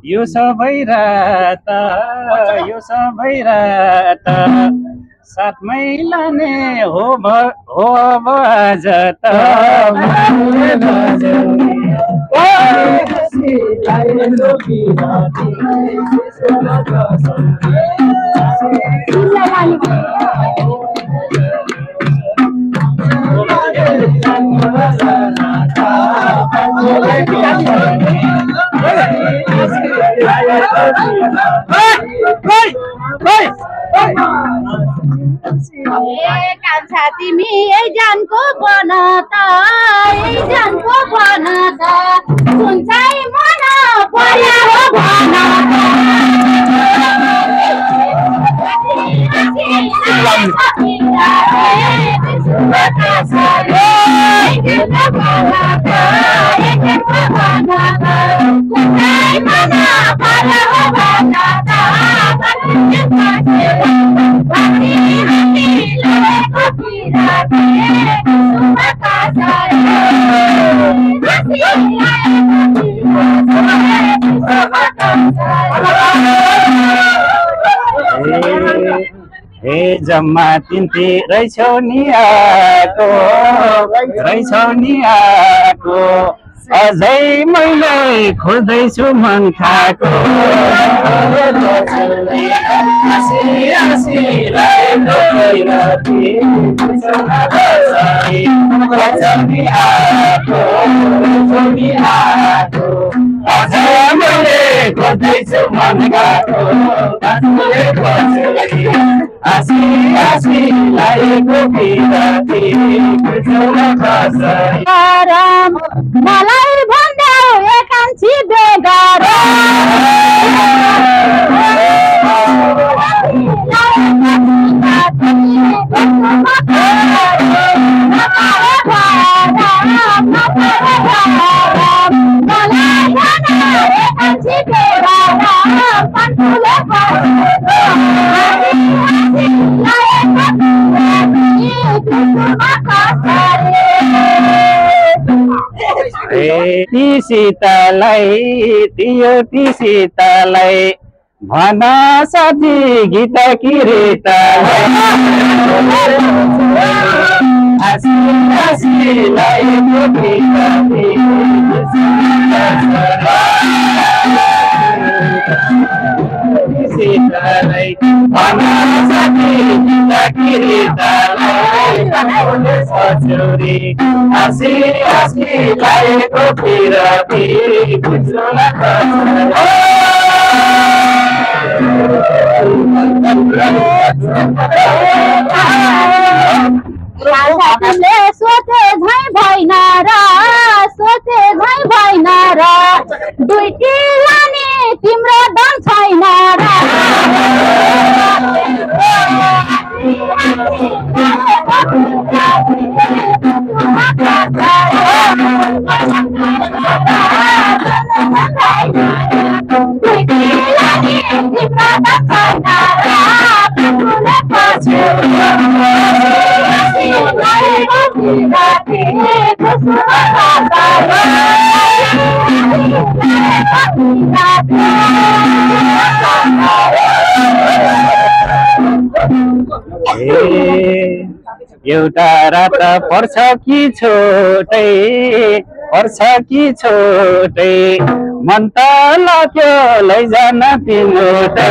यो सबै रात साथमै लाने हो अब आज त कान्छा तिमी यही जानको बन त कुन चाहिँ मन पर्या हो भन हे जम्मा तिमी रहेछौ नि आको अझै मैले खोज्दैछु मन खाको खोज्दैछु मन खाको आसी लागेको मलाई भन्देऊ एकान्छी बेगार ती सीतालाई भन साथी गीत तिमीले सोचे झै भएन र सोचे झै भएन र दुईटी लाने तिम्रो दम छैन र एउटा रात पर्छ कि छोटै पर्छ कि छोटै मन त लाग्यो लैजान तिमीटै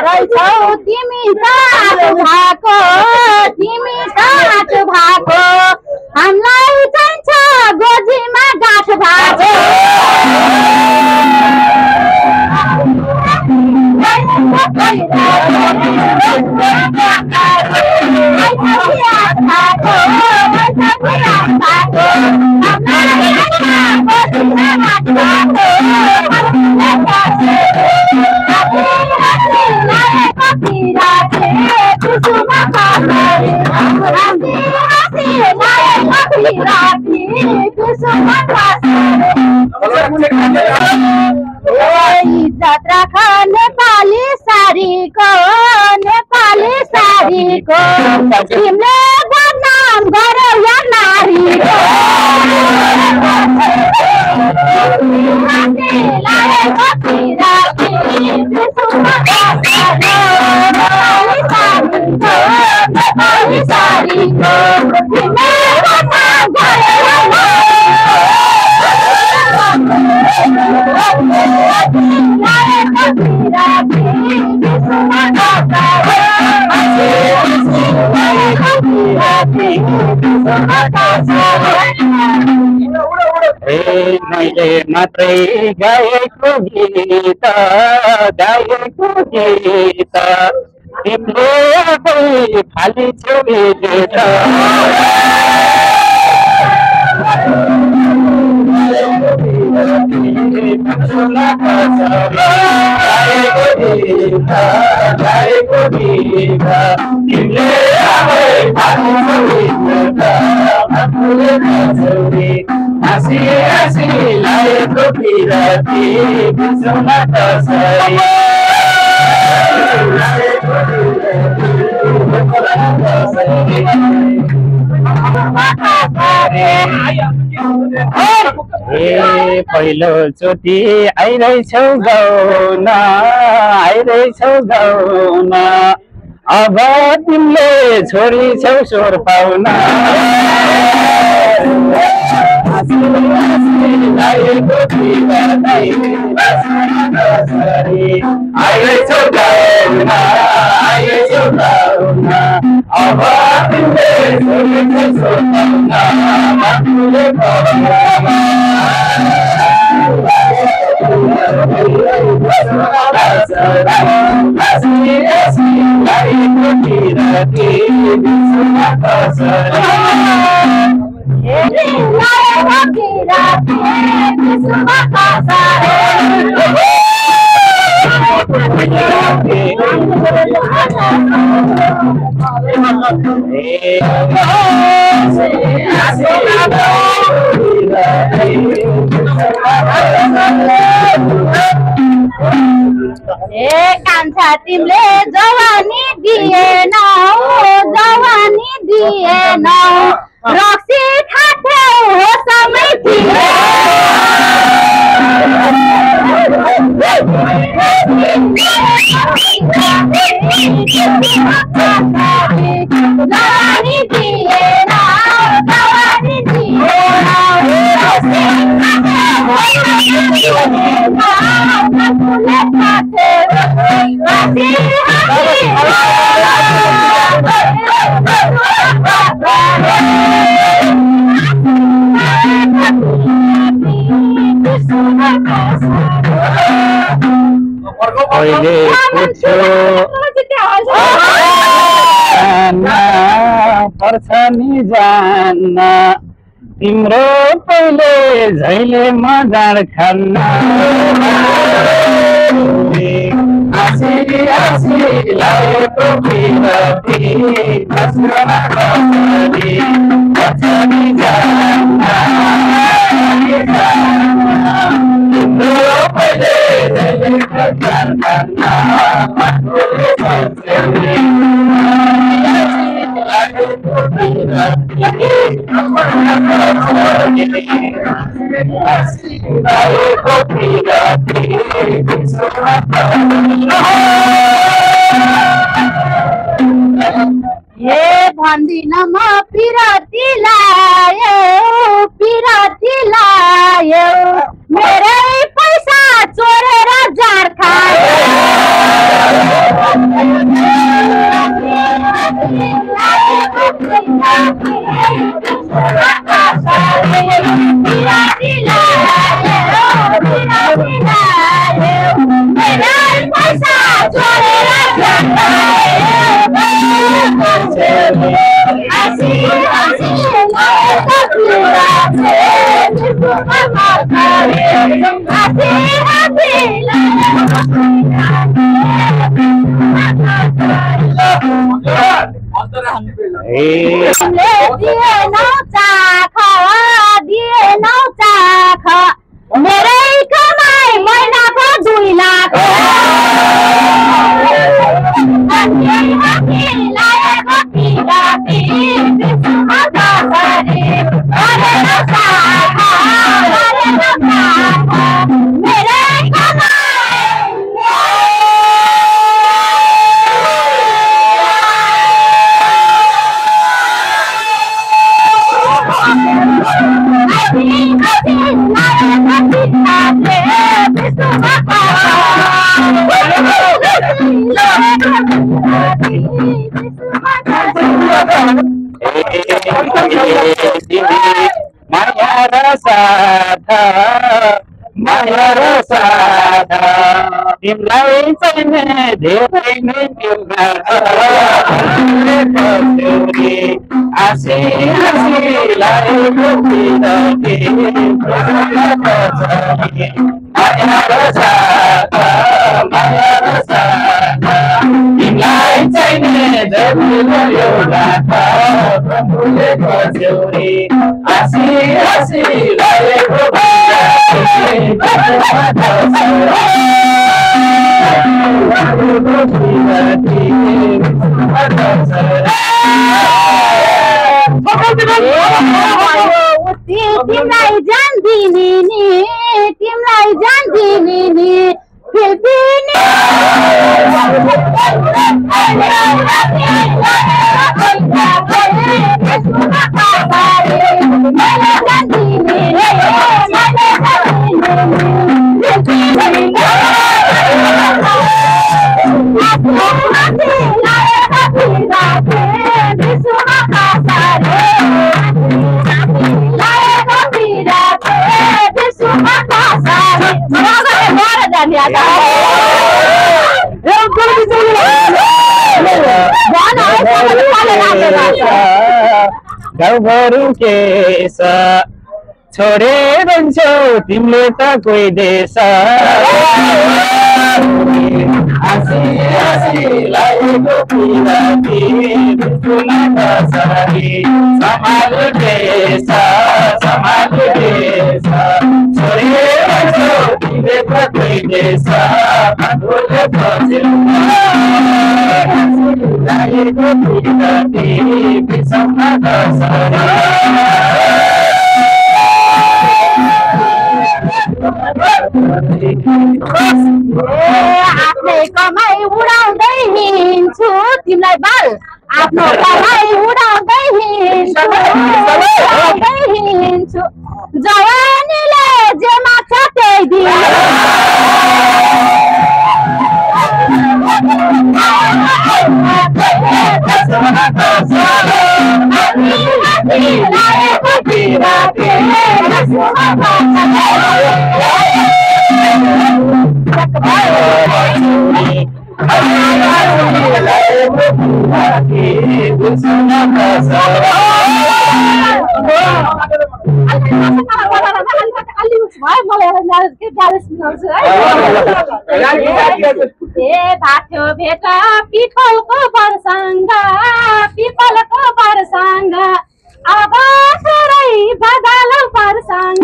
रहेछौ तिमी काट भएको तिमी काट भएको हामीलाई चाहिन्छ गोजीमा गाँठ भएको इज्जत राख नेपाली साडीको तिमीले बदनाम गर्यौ या नारीको मैले मात्रै गाएको गीत तिमीले आफै फालिछौ गीत Así la propiedad es una casa. पहिलो चोटि आइरहेछौ गाउन अब तिमीले छोरी छौ स्वर पाउन कान्छा तिमीले जवानी दिएन रक्सी खाथ्यौ हो समय थियो पर्छ नि जान्न तिम्रो पहिले झैले मजाड खान्न आसी आसी लागेको बिरती बस्नमा कसरी पर्छ नि जान्न तिम्रो पहिले झैले मजाड खान्न मान्छेले सोच्ने लागेको बिरती लागेको बिरती ये भन्दिन म पिराती लायो मेरै पैसा चोरेर जार खायो मेरै पैसा चोरेर जार मेरै कमाई महिनाको 2 लाख माया र साथ तिमीलाई चाहिने धेरै नै मिल्दा आसी आसी लागेको बिरती माया र साथ तिमीलाई चाहिने धेरै एउटा प्रभुले खोज्यौरी आसी आसी लागेको तिमीलाई जान्दिनी नि फिलिपिनी गाउँभरि केस छोडेर जान्छौ तिमीले त कोही देश आसी आसी लागेको बिरती बिर्सुमा कसरी सम्हाल देश छोडेर जान्छौ तिमीले त कोही देश बन्धुले खोज्यौ लागेको बिरती बिर्सुमा कसरी आफ्नै कमाई उडाउँदै हिँड्छु तिमीलाई बाल आफ्नो कमाई उडाउँदै हिँड्छु जवानीले जे माग्छ त्यही दिन बाटो भेट पिपलको बरसँग पिपलको बरसँग अब छोरै बदल बरसँग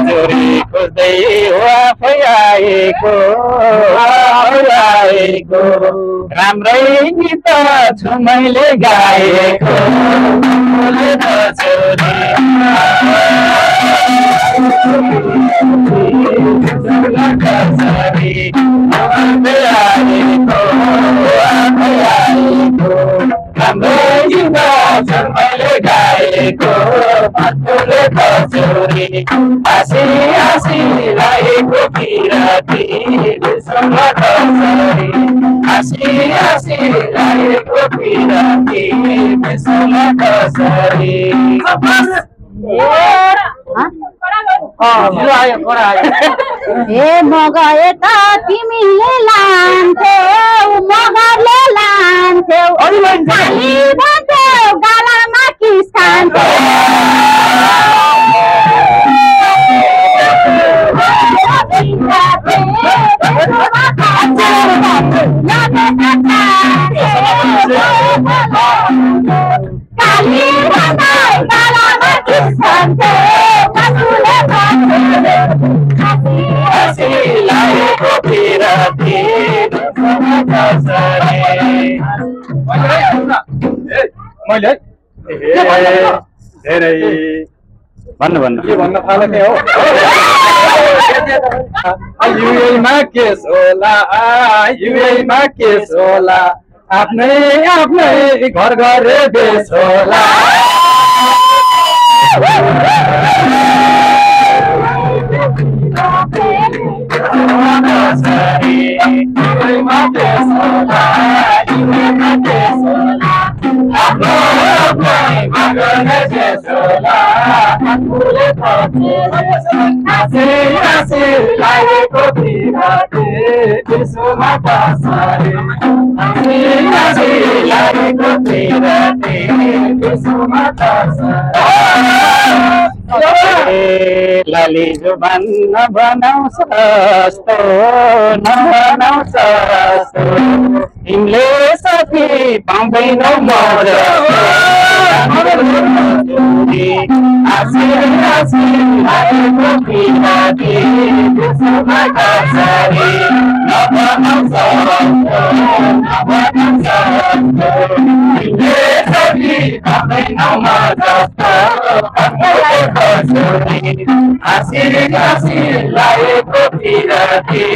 जोरी खोज्दै आफै आएको राम्रै गीत छु मैले गाएको Así, así, la ecopirati, así, así, la ecopirati, besola kasari. ए मगए त तिमीले लान्थ्यौ मगरले लान्थ्यौ खाली भन्थ्यौ गालामा किस खान्थ्यौ भन्नु के भन्न थालेको हो युएमा केस होला आफ्नै घर घरे बेस होला लाली जुबान नबनाउँछ जस्तो नबनाउँछ जस्तो तिमीले साथी पाउँदैनौ म Así, la ecopirati,